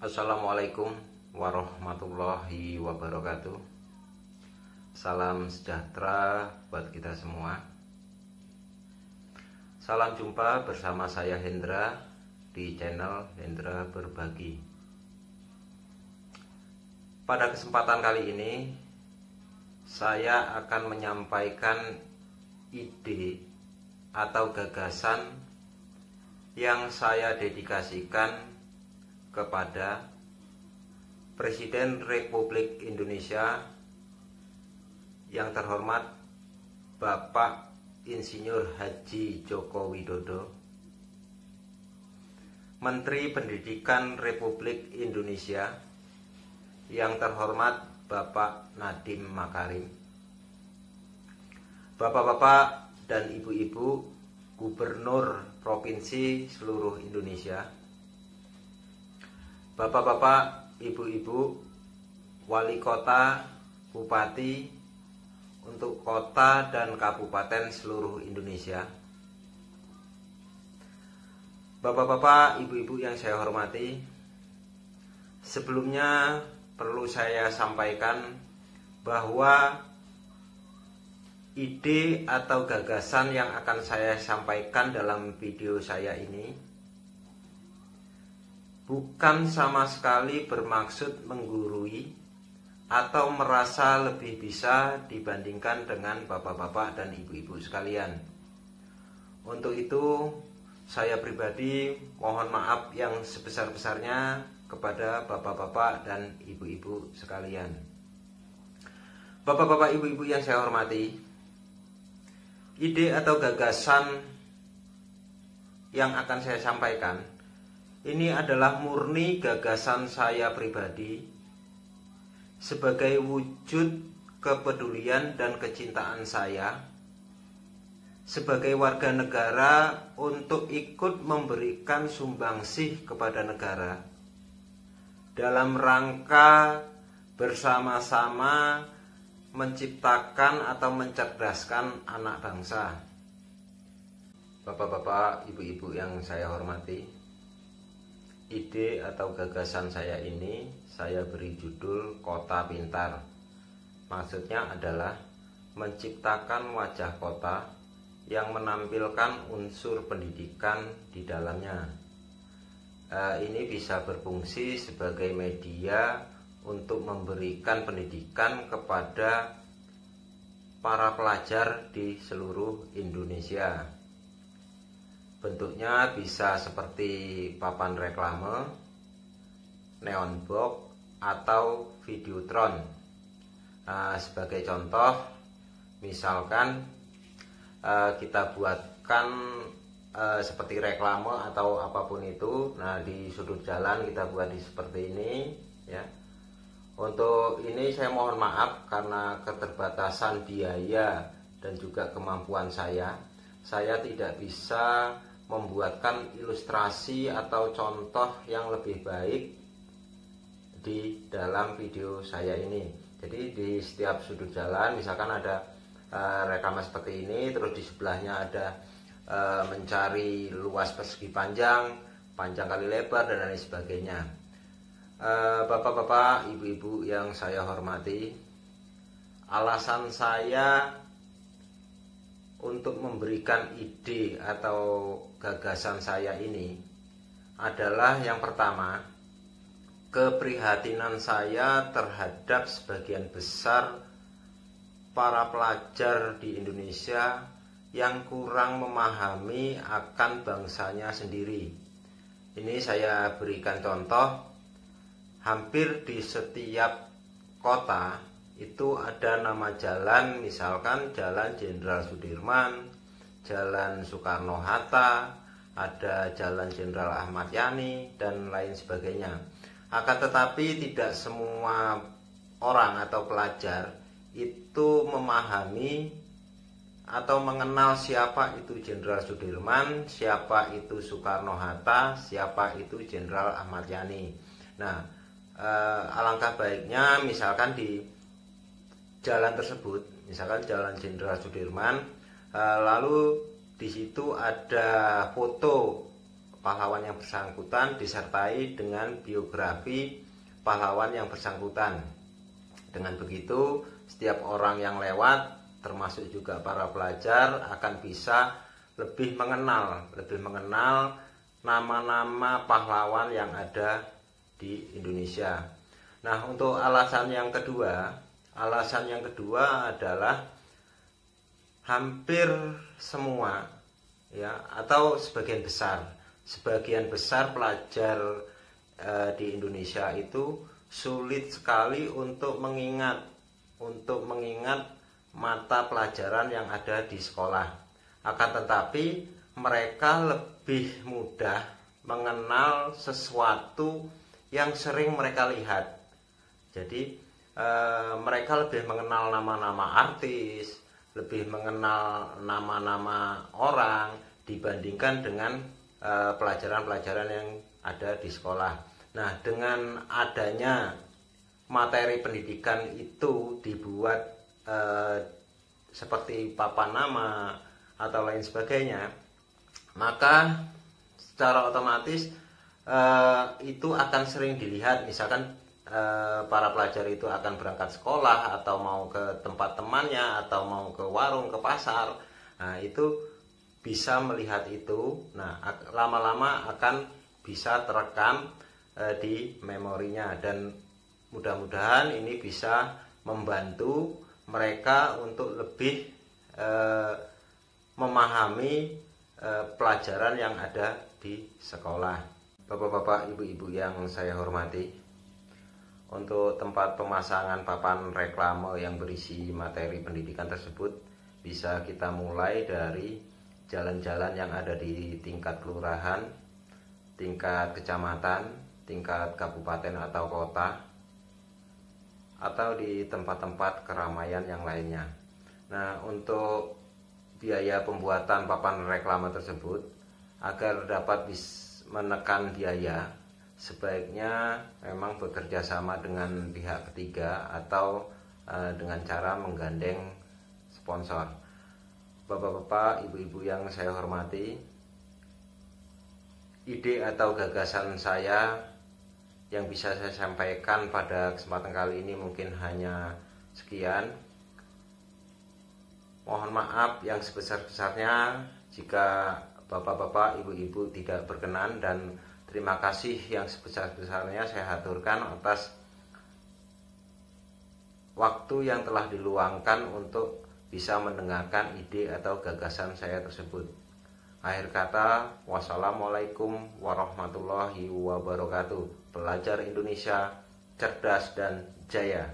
Assalamualaikum warahmatullahi wabarakatuh. Salam sejahtera buat kita semua. Salam jumpa bersama saya Hendra di channel Hendra Berbagi. Pada kesempatan kali ini saya akan menyampaikan ide atau gagasan yang saya dedikasikan kepada Presiden Republik Indonesia yang terhormat Bapak Insinyur Haji Joko Widodo, Menteri Pendidikan Republik Indonesia yang terhormat Bapak Nadiem Makarim, Bapak-bapak dan ibu-ibu Gubernur Provinsi seluruh Indonesia, Bapak-bapak, ibu-ibu, wali kota, bupati untuk kota dan kabupaten seluruh Indonesia. Bapak-bapak, ibu-ibu yang saya hormati, sebelumnya perlu saya sampaikan bahwa ide atau gagasan yang akan saya sampaikan dalam video saya ini bukan sama sekali bermaksud menggurui atau merasa lebih bisa dibandingkan dengan bapak-bapak dan ibu-ibu sekalian. Untuk itu, saya pribadi mohon maaf yang sebesar-besarnya kepada bapak-bapak dan ibu-ibu sekalian. Bapak-bapak, ibu-ibu yang saya hormati, ide atau gagasan yang akan saya sampaikan ini adalah murni gagasan saya pribadi sebagai wujud kepedulian dan kecintaan saya sebagai warga negara untuk ikut memberikan sumbangsih kepada negara dalam rangka bersama-sama menciptakan atau mencerdaskan anak bangsa. Bapak-bapak, ibu-ibu yang saya hormati, ide atau gagasan saya ini saya beri judul Kota Pintar. Maksudnya adalah menciptakan wajah kota yang menampilkan unsur pendidikan di dalamnya. Ini bisa berfungsi sebagai media untuk memberikan pendidikan kepada para pelajar di seluruh Indonesia. Bentuknya bisa seperti papan reklame, neon box, atau videotron. Sebagai contoh, misalkan kita buatkan seperti reklame atau apapun itu. Nah, di sudut jalan kita buat seperti ini, ya. Untuk ini saya mohon maaf karena keterbatasan biaya dan juga kemampuan saya tidak bisa membuatkan ilustrasi atau contoh yang lebih baik di dalam video saya ini. Jadi di setiap sudut jalan misalkan ada rekaman seperti ini, terus di sebelahnya ada mencari luas persegi panjang kali lebar dan lain sebagainya. Bapak-bapak, ibu-ibu yang saya hormati, alasan saya untuk memberikan ide atau gagasan saya ini adalah yang pertama, keprihatinan saya terhadap sebagian besar para pelajar di Indonesia yang kurang memahami akan bangsanya sendiri. Ini saya berikan contoh, hampir di setiap kota itu ada nama jalan, misalkan Jalan Jenderal Sudirman, Jalan Soekarno-Hatta, ada Jalan Jenderal Ahmad Yani, dan lain sebagainya. Akan tetapi tidak semua orang atau pelajar itu memahami atau mengenal siapa itu Jenderal Sudirman, siapa itu Soekarno-Hatta, siapa itu Jenderal Ahmad Yani. Nah, alangkah baiknya misalkan di jalan tersebut, misalkan Jalan Jenderal Sudirman, lalu di situ ada foto pahlawan yang bersangkutan disertai dengan biografi pahlawan yang bersangkutan. Dengan begitu, setiap orang yang lewat, termasuk juga para pelajar, akan bisa lebih mengenal nama-nama pahlawan yang ada di Indonesia. Nah, untuk alasan yang kedua adalah hampir semua ya, atau sebagian besar pelajar di Indonesia itu sulit sekali untuk mengingat mata pelajaran yang ada di sekolah. Akan tetapi mereka lebih mudah mengenal sesuatu yang sering mereka lihat. Jadi mereka lebih mengenal nama-nama artis, lebih mengenal nama-nama orang dibandingkan dengan pelajaran-pelajaran yang ada di sekolah. Nah, dengan adanya materi pendidikan itu dibuat seperti papan nama atau lain sebagainya, maka secara otomatis itu akan sering dilihat. Misalkan para pelajar itu akan berangkat sekolah atau mau ke tempat temannya atau mau ke warung, ke pasar. Nah, itu bisa melihat itu. Nah, lama-lama akan bisa terekam di memorinya, dan mudah-mudahan ini bisa membantu mereka untuk lebih memahami pelajaran yang ada di sekolah. Bapak-bapak, ibu-ibu yang saya hormati, untuk tempat pemasangan papan reklame yang berisi materi pendidikan tersebut bisa kita mulai dari jalan-jalan yang ada di tingkat kelurahan, tingkat kecamatan, tingkat kabupaten atau kota, atau di tempat-tempat keramaian yang lainnya. Nah, untuk biaya pembuatan papan reklame tersebut, agar dapat menekan biaya, sebaiknya memang bekerja sama dengan pihak ketiga atau dengan cara menggandeng sponsor. Bapak-bapak, ibu-ibu yang saya hormati, ide atau gagasan saya yang bisa saya sampaikan pada kesempatan kali ini mungkin hanya sekian. Mohon maaf yang sebesar-besarnya jika bapak-bapak, ibu-ibu tidak berkenan, dan terima kasih yang sebesar-besarnya saya haturkan atas waktu yang telah diluangkan untuk bisa mendengarkan ide atau gagasan saya tersebut. Akhir kata, wassalamualaikum warahmatullahi wabarakatuh. Belajar Indonesia, cerdas dan jaya.